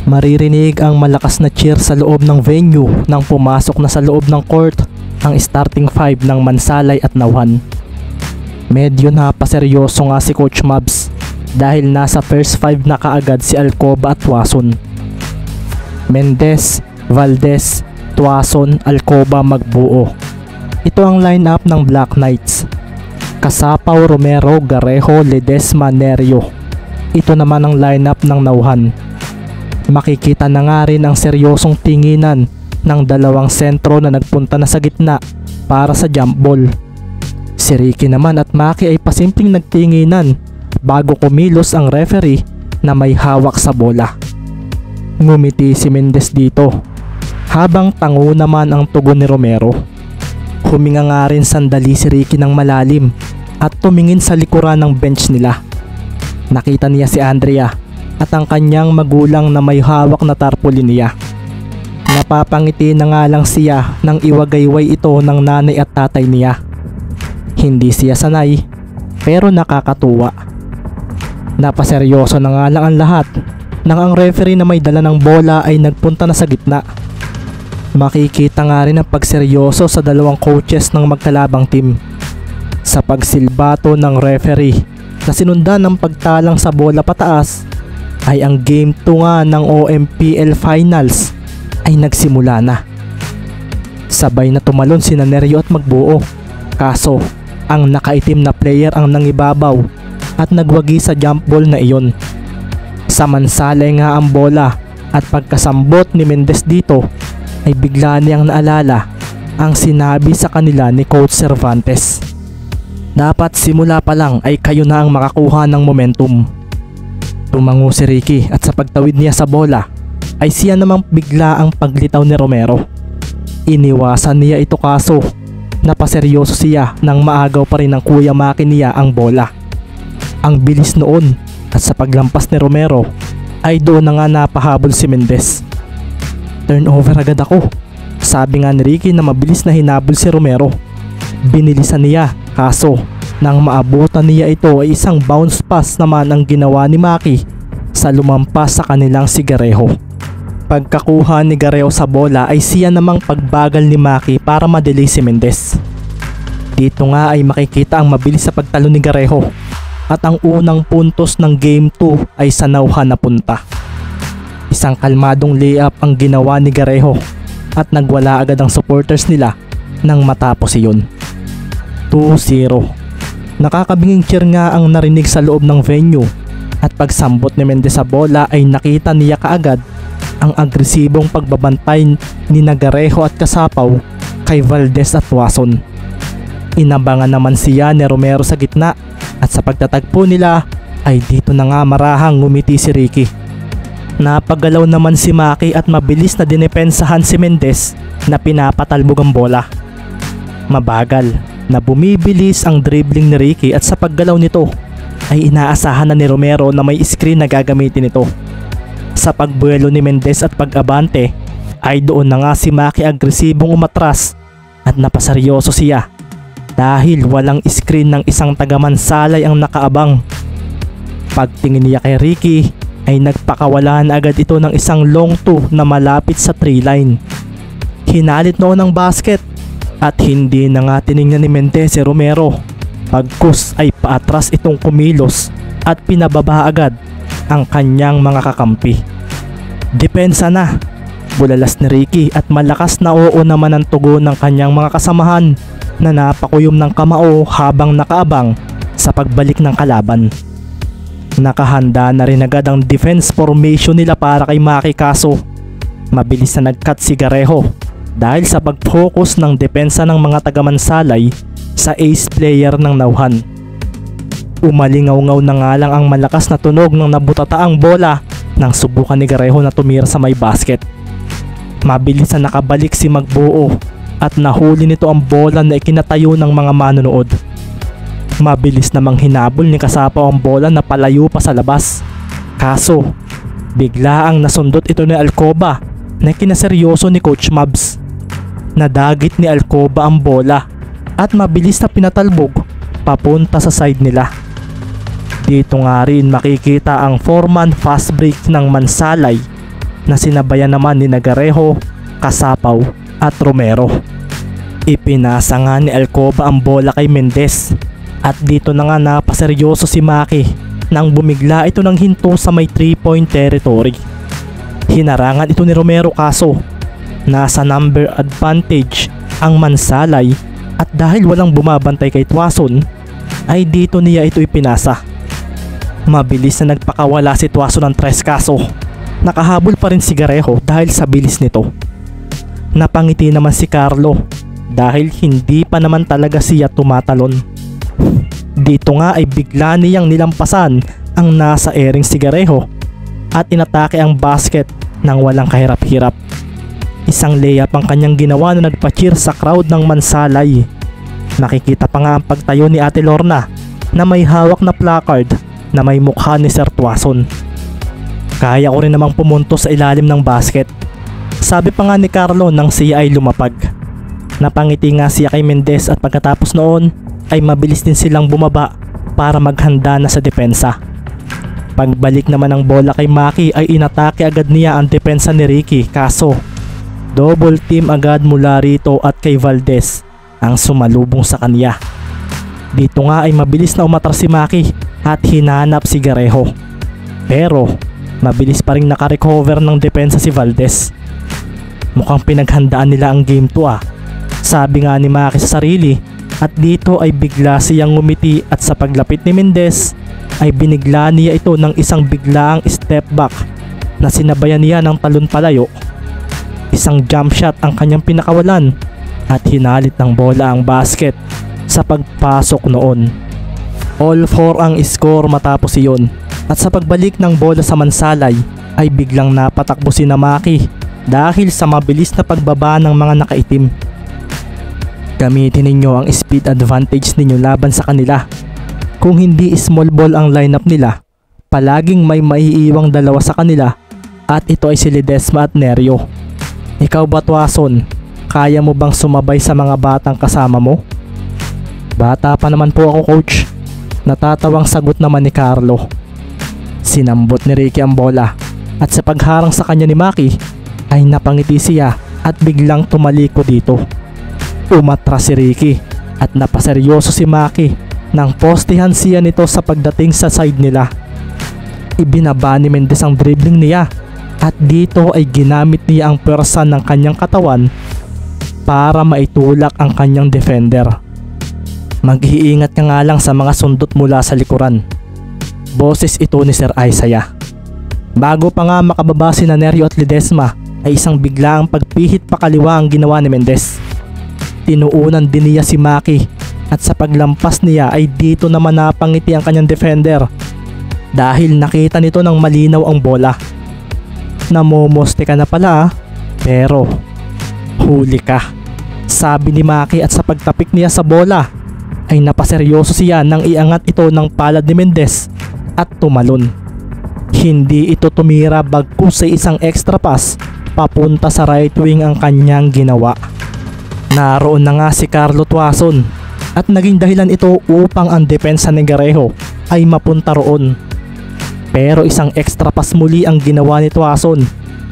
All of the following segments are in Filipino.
Maririnig ang malakas na cheer sa loob ng venue nang pumasok na sa loob ng court ang starting five ng Mansalay at Nauhan. Medyo napaseryoso nga si Coach Mabs dahil nasa first five na kaagad si Alcoba at Tuason. Mendez, Valdez, Tuason, Alcoba magbuo. Ito ang lineup ng Black Knights. Kasapaw, Romero, Garejo, Ledesma, Nerio. Ito naman ang lineup ng Nauhan. Makikita na nga rin ang seryosong tinginan ng dalawang sentro na nagpunta na sa gitna para sa jump ball. Si Ricky naman at Maki ay pasimpleng nagtinginan bago kumilos ang referee na may hawak sa bola. Ngumiti si Mendez dito habang tango naman ang tugon ni Romero. Huminga nga rin sandali si Ricky ng malalim at tumingin sa likuran ng bench nila. Nakita niya si Andrea at ang kanyang magulang na may hawak na tarpaulin niya. Napapangiti na nga lang siya nang iwagayway ito ng nanay at tatay niya. Hindi siya sanay pero nakakatuwa. Napaseryoso na nga lang ang lahat nang ang referee na may dala ng bola ay nagpunta na sa gitna. Makikita nga rin ang pagseryoso sa dalawang coaches ng magkalabang team. Sa pagsilbato ng referee na sinundan ng pagtalang sa bola pataas ay ang game 2 nga ng OMPL Finals ay nagsimula na. Sabay na tumalon sina Nerio at Magbuo, kaso ang nakaitim na player ang nangibabaw at nagwagi sa jump ball na iyon. Sa Mansalay nga ang bola at pagkasambot ni Mendez dito ay bigla niyang naalala ang sinabi sa kanila ni Coach Cervantes. Dapat simula pa lang ay kayo na ang makakuha ng momentum. Tumango si Ricky at sa pagtawid niya sa bola ay siya namang bigla ang paglitaw ni Romero. Iniwasan niya ito kaso napaseryoso siya nang maagaw pa rin ng Kuya Maki niya ang bola. Ang bilis noon at sa paglampas ni Romero ay doon na nga napahabol si Mendez. Turnover agad ako, sabi nga ni Ricky na mabilis na hinabol si Romero. Binilisan niya kaso nang maabutan niya ito ay isang bounce pass naman ang ginawa ni Maki sa lumampas sa kanilang si Garejo. Pagkakuha ni Garejo sa bola ay siya namang pagbagal ni Maki para madelay si Mendez. Dito nga ay makikita ang mabilis sa pagtalo ni Garejo at ang unang puntos ng game 2 ay sa Nauhan na punta. Isang kalmadong layup ang ginawa ni Garejo at nagwala agad ang supporters nila nang matapos iyon. 2-0. Nakakabinging cheer nga ang narinig sa loob ng venue at pagsambot ni Mendez sa bola ay nakita niya kaagad ang agresibong pagbabantay ni Garejo at Kasapaw kay Valdez at Tuason. Inabangan naman siya ni Romero sa gitna at sa pagtatagpo nila ay dito na nga marahang ngumiti si Ricky. Napagalaw naman si Maki at mabilis na dinepensahan si Mendez na pinapatalbog ang bola. Mabagal na bumibilis ang dribbling ni Ricky at sa paggalaw nito ay inaasahan na ni Romero na may screen na gagamitin ito. Sa pagbuelo ni Mendez at pag-abante ay doon na nga si Maki agresibong umatras at napaseryoso siya dahil walang screen ng isang taga Mansalay ang nakaabang. Pagtingin niya kay Ricky ay nagpakawalan agad ito ng isang long 2 na malapit sa 3 line. Hinalit noon ang basket at hindi na nga tiningnan ni Mendez si Romero. Pagkus ay paatras itong kumilos at pinababa agad ang kanyang mga kakampi. Depensa na, bulalas ni Ricky at malakas na oo naman ang tugon ng kanyang mga kasamahan na napakuyom ng kamao habang nakaabang sa pagbalik ng kalaban. Nakahanda na rin agad ang defense formation nila para kay Maki kaso mabilis na nag-cut si Garejo dahil sa pag-focus ng depensa ng mga taga Mansalay sa ace player ng Nauhan. Umalingaw-ngaw na nga lang ang malakas na tunog ng nabutataang bola nang subukan ni Garejo na tumira sa may basket. Mabilis na nakabalik si Magbuo at nahuli nito ang bola na ikinatayo ng mga manonood. Mabilis namang hinabol ni Kasapaw ang bola na palayo pa sa labas. Kaso bigla ang nasundot ito ni Alcoba na kinaseryoso ni Coach Mabs. Nadagit ni Alcoba ang bola at mabilis na pinatalbog papunta sa side nila. Dito nga rin makikita ang 4-man fast break ng Mansalay na sinabayan naman ni Nagarejo, Kasapaw at Romero. Ipinasa nga ni Alcoba ang bola kay Mendez at dito na nga napaseryoso si Maki nang bumigla ito ng hinto sa may 3-point territory. Hinarangan ito ni Romero kaso nasa number advantage ang Mansalay at dahil walang bumabantay kay Tuason ay dito niya ito ipinasa. Mabilis na nagpakawala si Tuason ng 3 kaso nakahabol pa rin si Garejo dahil sa bilis nito. Napangiti naman si Carlo dahil hindi pa naman talaga siya tumatalon. Dito nga ay bigla niyang nilampasan ang nasa airing si Garejo at inatake ang basket nang walang kahirap-hirap. Isang layup ang kanyang ginawa na nagpa-cheer sa crowd ng Mansalay. Nakikita pa nga ang pagtayo ni Ate Lorna na may hawak na placard na may mukha ni Sir Tuason. Kaya ko rin namang pumunto sa ilalim ng basket, sabi pa nga ni Carlo nang siya ay lumapag. Napangiti nga siya kay Mendez at pagkatapos noon ay mabilis din silang bumaba para maghanda na sa depensa. Pagbalik naman ng bola kay Maki ay inatake agad niya ang depensa ni Ricky kaso double team agad mula rito at kay Valdez ang sumalubong sa kanya. Dito nga ay mabilis na umatras si Maki at hinanap si Garejo. Pero mabilis pa rin nakarecover ng depensa si Valdez. Mukhang pinaghandaan nila ang game 2 sabi nga ni Maki sa sarili at dito ay bigla siyang ngumiti at sa paglapit ni Mendez ay binigla niya ito ng isang biglaang step back na sinabayan niya ng talon palayo. Isang jump shot ang kanyang pinakawalan at hinalit ng bola ang basket sa pagpasok noon. All 4 ang score matapos iyon at sa pagbalik ng bola sa Mansalay ay biglang napatakbo si Maki dahil sa mabilis na pagbaba ng mga nakaitim. Gamitin ninyo ang speed advantage ninyo laban sa kanila. Kung hindi small ball ang lineup nila, palaging may maiiwang dalawa sa kanila at ito ay si Ledesma at Nerio. Ikaw ba Tuason, kaya mo bang sumabay sa mga batang kasama mo? Bata pa naman po ako coach, natatawang sagot naman ni Carlo. Sinambot ni Ricky ang bola at sa pagharang sa kanya ni Maki ay napangiti siya at biglang tumaliko dito. Umatras si Ricky at napaseryoso si Maki nang postihan siya nito sa pagdating sa side nila. Ibinaba ni Mendez ang dribbling niya at dito ay ginamit niya ang pwersa ng kanyang katawan para maitulak ang kanyang defender. Mag-iingat ka nga lang sa mga sundot mula sa likuran. Boses ito ni Sir Isaiah. Bago pa nga makababa si Nerio at Ledesma ay isang biglaang pagpihit pakaliwa ang ginawa ni Mendez. Tinuunan din niya si Maki at sa paglampas niya ay dito naman napangiti ang kanyang defender dahil nakita nito ng malinaw ang bola. Namomoste ka na pala pero huli ka, sabi ni Maki at sa pagtapik niya sa bola ay napaseryoso siya nang iangat ito ng palad ni Mendez at tumalon. Hindi ito tumira bagkus sa isang extra pass papunta sa right wing ang kanyang ginawa. Naroon na nga si Carlo Tuason at naging dahilan ito upang ang depensa ni Garejo ay mapunta roon. Pero isang extra pass muli ang ginawa ni Tuason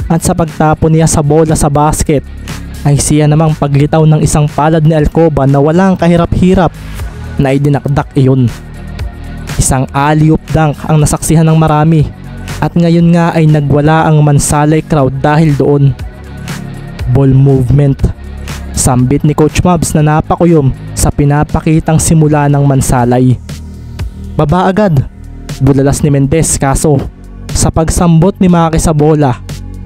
at sa pagtapon niya sa bola sa basket ay siya namang paglitaw ng isang palad ni Alcoba na walang kahirap-hirap na idinakdak iyon. Isang alley-oop dunk ang nasaksihan ng marami at ngayon nga ay nagwala ang Mansalay crowd dahil doon. Ball movement, sambit ni Coach Mabs na napakuyom sa pinapakitang simula ng Mansalay. Baba agad, bulalas ni Mendez kaso sa pagsambot ni Maki sa bola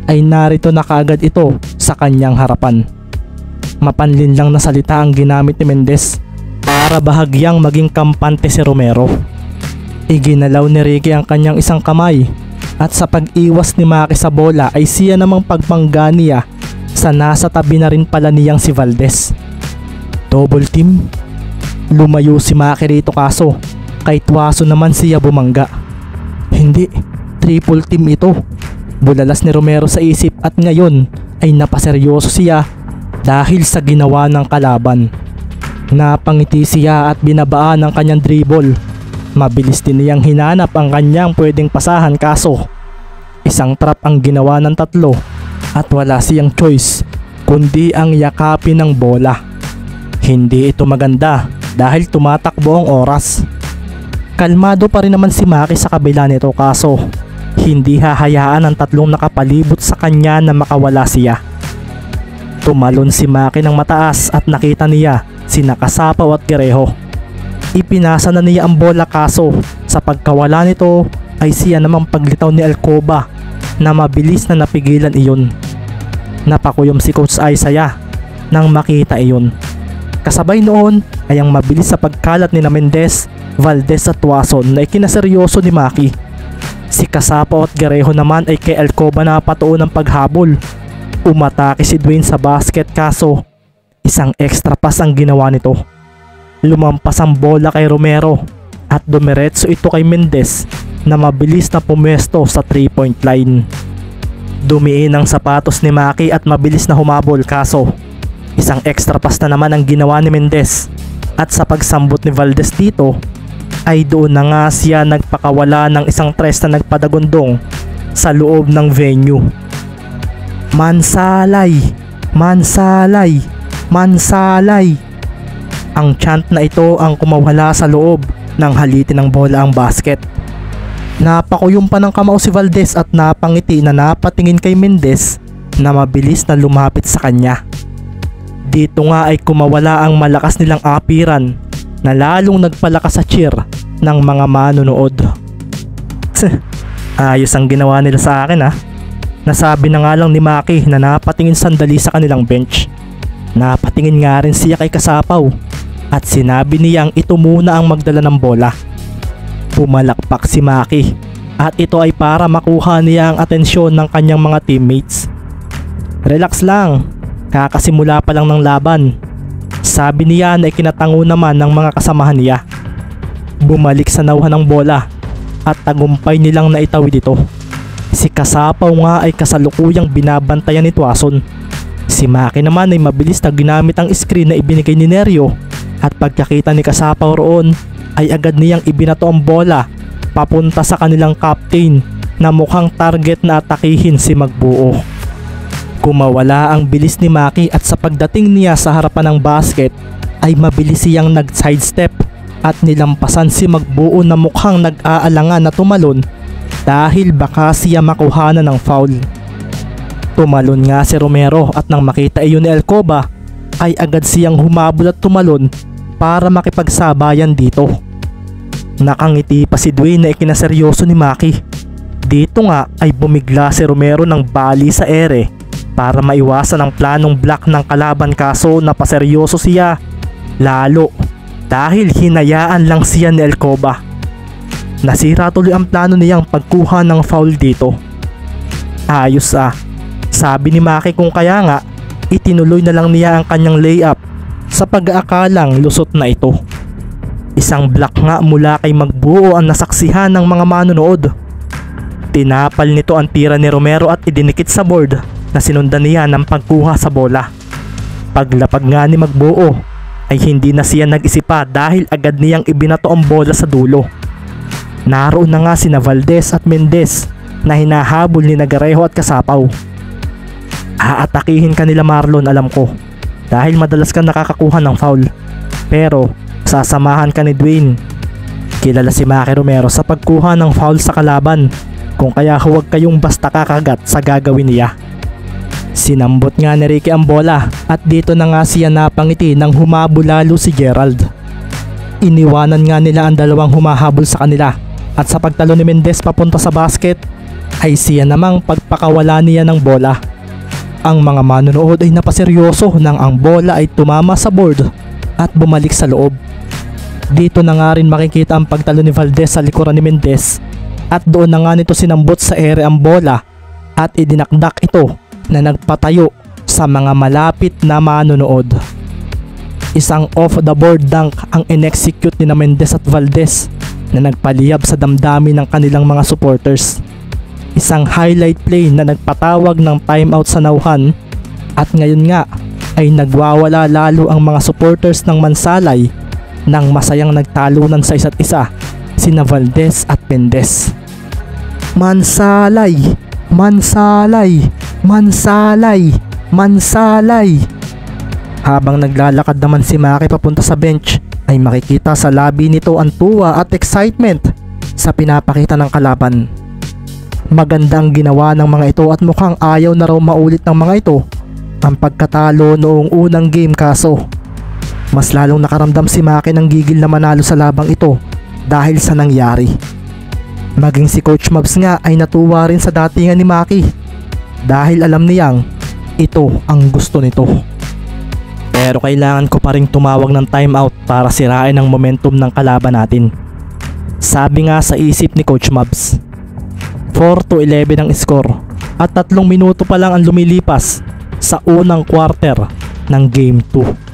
ay narito na kaagad ito sa kanyang harapan. Mapanlin lang na salita ang ginamit ni Mendez para bahagyang maging kampante si Romero. Iginalaw ni Ricky ang kanyang isang kamay at sa pag-iwas ni Maki sa bola ay siya namang pagpangga niya sa nasa tabi na rin pala niyang si Valdez. Double team? Lumayo si Maki rito kaso kay Tuason naman siya bumangga. Hindi, triple team ito. Bulalas ni Romero sa isip at ngayon ay napaseryoso siya dahil sa ginawa ng kalaban. Napangiti siya at binabaan ang kanyang dribble. Mabilis din niyang hinanap ang kanyang pwedeng pasahan kaso Isang trap ang ginawa ng tatlo at wala siyang choice kundi ang yakapin ng bola. Hindi ito maganda dahil tumatakbo ang oras. Kalmado pa rin naman si Maki sa kabila nito kaso hindi hahayaan ang tatlong nakapalibot sa kanya na makawala siya. Tumalon si Maki ng mataas at nakita niya sina Kasapaw at Guerrejo. Ipinasa na niya ang bola kaso sa pagkawala nito ay siya namang paglitaw ni Alcoba na mabilis na napigilan iyon. Napakuyom si Coach Isaiah nang makita iyon. Kasabay noon ay ang mabilis sa pagkalat ni Mendez, Valdez at Tuason na ikinaseryoso ni Maki. Si Kasapaw at Guerrejo naman ay kay Alcoba na patuon ng paghabol. Umatake si Dwayne sa basket kaso isang extra pass ang ginawa nito. Lumampas ang bola kay Romero at dumiretso ito kay Mendez na mabilis na pumwesto sa 3-point line. Dumiin ang sapatos ni Maki at mabilis na humabol kaso isang extra pass na naman ang ginawa ni Mendez at sa pagsambot ni Valdez dito ay doon na nga siya nagpakawala ng isang tres na nagpadagundong sa loob ng venue. Mansalay! Mansalay! Mansalay! Ang chant na ito ang kumawala sa loob ng halitin ng bola ang basket. Napakuyom pa ng kamao si Valdez at napangiti na napatingin kay Mendez na mabilis na lumapit sa kanya. Dito nga ay kumawala ang malakas nilang apiran na lalong nagpalakas sa cheer ng mga manonood. Ayos ang ginawa nila sa akin ha. Nasabi na nga lang ni Maki na napatingin sandali sa kanilang bench. Napatingin nga rin siya kay Kasapaw at sinabi niyang ito muna ang magdala ng bola. Pumalakpak si Maki at ito ay para makuha niya ang atensyon ng kanyang mga teammates. Relax lang, kakasimula pa lang ng laban. Sabi niya na ikinatango naman ng mga kasamahan niya. Bumalik sa nauhan ng bola at tagumpay nilang naitawid ito. Si Kasapaw nga ay kasalukuyang binabantayan ni Tuason. Si Maki naman ay mabilis na ginamit ang screen na ibinigay ni Nerio at pagkakita ni Kasapaw roon ay agad niyang ibinato ang bola papunta sa kanilang captain na mukhang target na atakihin si Magbuo. Kumawala ang bilis ni Maki at sa pagdating niya sa harapan ng basket ay mabilis siyang nag-sidestep at nilampasan si Magbuo na mukhang nag-aalangan na tumalon dahil baka siya makuha na ng foul. Tumalon nga si Romero at nang makita iyon ni Alcoba ay agad siyang humabol at tumalon para makipagsabayan dito. Nakangiti pa si Dwayne na ikinaseryoso ni Maki. Dito nga ay bumigla si Romero ng bali sa ere para maiwasan ang planong block ng kalaban kaso napaseryoso siya lalo dahil hinayaan lang siya ni Alcoba. Nasira tuloy ang plano niyang pagkuha ng foul dito. Ayos sabi ni Maki kung kaya nga itinuloy na lang niya ang kanyang layup sa pag-aakalang lusot na ito. Isang block nga mula kay Magbuo ang nasaksihan ng mga manonood. Tinapal nito ang tira ni Romero at idinikit sa board na sinundan niya ng pagkuha sa bola. Paglapag nga ni Magbuo ay hindi na siya nag-isip pa dahil agad niyang ibinato ang bola sa dulo. Naroon na nga sina Valdez at Mendez na hinahabol ni Guerrejo at Kasapaw. Aatakihin ka nila Marlon, alam ko, dahil madalas kang nakakakuha ng foul. Pero sasamahan ka ni Dwayne. Kilala si Maki Romero sa pagkuha ng foul sa kalaban, kung kaya huwag kayong basta kakagat sa gagawin niya. Sinambot nga ni Ricky ang bola at dito na nga siya napangiti nang humabol lalo si Gerald. Iniwanan nga nila ang dalawang humahabol sa kanila at sa pagtalo ni Mendez papunta sa basket ay siya namang pagpakawala niya ng bola. Ang mga manonood ay napaseryoso nang ang bola ay tumama sa board at bumalik sa loob. Dito na nga rin makikita ang pagtalo ni Valdez sa likuran ni Mendez at doon na nga nito sinambot sa ere ang bola at idinakdak ito na nagpatayo sa mga malapit na manonood. Isang off the board dunk ang in-execute ni Mendez at Valdez na nagpaliyab sa damdamin ng kanilang mga supporters. Isang highlight play na nagpatawag ng timeout sa nauhan at ngayon nga ay nagwawala lalo ang mga supporters ng Mansalay nang masayang nagtalunan sa isa't isa sina Valdez at Mendez. Mansalay! Mansalay! Mansalay! Mansalay! Habang naglalakad naman si Maki papunta sa bench, ay makikita sa labi nito ang tuwa at excitement sa pinapakita ng kalaban. Maganda ang ginawa ng mga ito at mukhang ayaw na raw maulit ng mga ito ang pagkatalo noong unang game, kaso mas lalong nakaramdam si Maki ng gigil na manalo sa labang ito dahil sa nangyari. Maging si Coach Mabs nga ay natuwa rin sa datingan ni Maki dahil alam niyang ito ang gusto nito. Pero kailangan ko pa ring tumawag ng timeout para sirain ang momentum ng kalaban natin. Sabi nga sa isip ni Coach Mabs, 4-11 ang score at 3 minuto pa lang ang lumilipas sa unang quarter ng Game 2.